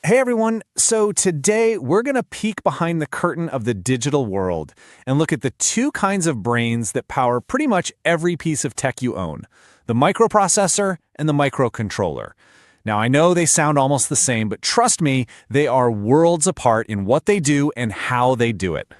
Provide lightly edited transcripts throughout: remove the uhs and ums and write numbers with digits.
Hey everyone, so today we're going to peek behind the curtain of the digital world and look at the two kinds of brains that power pretty much every piece of tech you own, the microprocessor and the microcontroller. Now I know they sound almost the same, but trust me, they are worlds apart in what they do and how they do it.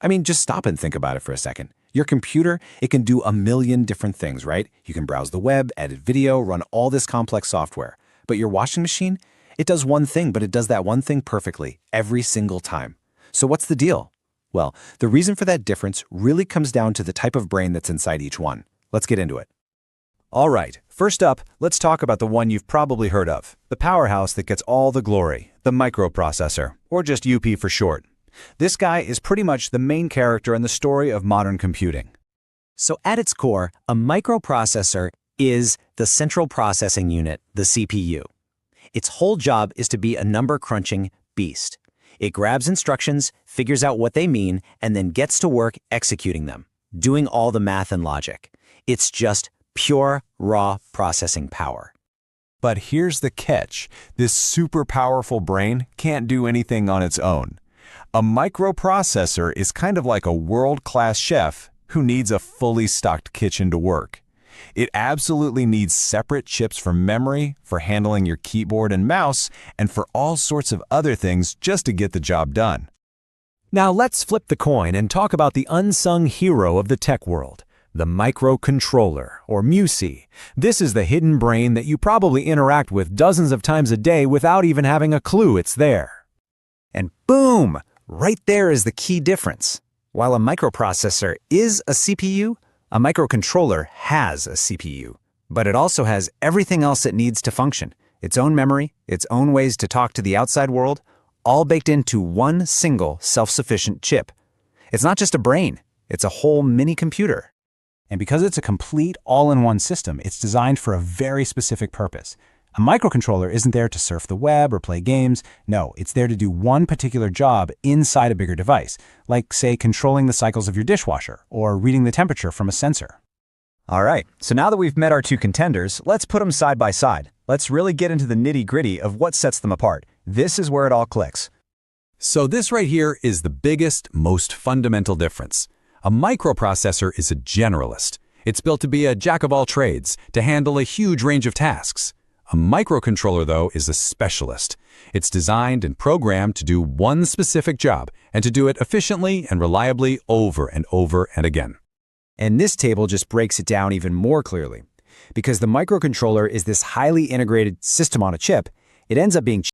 I mean, just stop and think about it for a second. Your computer, it can do a million different things, right? You can browse the web, edit video, run all this complex software. But your washing machine? It does one thing, but it does that one thing perfectly, every single time. So what's the deal? Well, the reason for that difference really comes down to the type of brain that's inside each one. Let's get into it. All right, first up, let's talk about the one you've probably heard of, the powerhouse that gets all the glory, the microprocessor, or just UP for short. This guy is pretty much the main character in the story of modern computing. So at its core, a microprocessor is the central processing unit, the CPU. Its whole job is to be a number-crunching beast. It grabs instructions, figures out what they mean, and then gets to work executing them, doing all the math and logic. It's just pure, raw processing power. But here's the catch. This super powerful brain can't do anything on its own. A microprocessor is kind of like a world-class chef who needs a fully stocked kitchen to work. It absolutely needs separate chips for memory, for handling your keyboard and mouse, and for all sorts of other things just to get the job done. Now let's flip the coin and talk about the unsung hero of the tech world, the microcontroller, or MUSI. This is the hidden brain that you probably interact with dozens of times a day without even having a clue it's there. And boom! Right there is the key difference. While a microprocessor is a CPU, a microcontroller has a CPU, but it also has everything else it needs to function. Its own memory, its own ways to talk to the outside world, all baked into one single self-sufficient chip. It's not just a brain, it's a whole mini-computer. And because it's a complete all-in-one system, it's designed for a very specific purpose. A microcontroller isn't there to surf the web or play games. No, it's there to do one particular job inside a bigger device, like, say, controlling the cycles of your dishwasher or reading the temperature from a sensor. All right, so now that we've met our two contenders, let's put them side by side. Let's really get into the nitty-gritty of what sets them apart. This is where it all clicks. So this right here is the biggest, most fundamental difference. A microprocessor is a generalist. It's built to be a jack of all trades, to handle a huge range of tasks. A microcontroller, though, is a specialist. It's designed and programmed to do one specific job and to do it efficiently and reliably over and over and again. And this table just breaks it down even more clearly. Because the microcontroller is this highly integrated system on a chip, it ends up being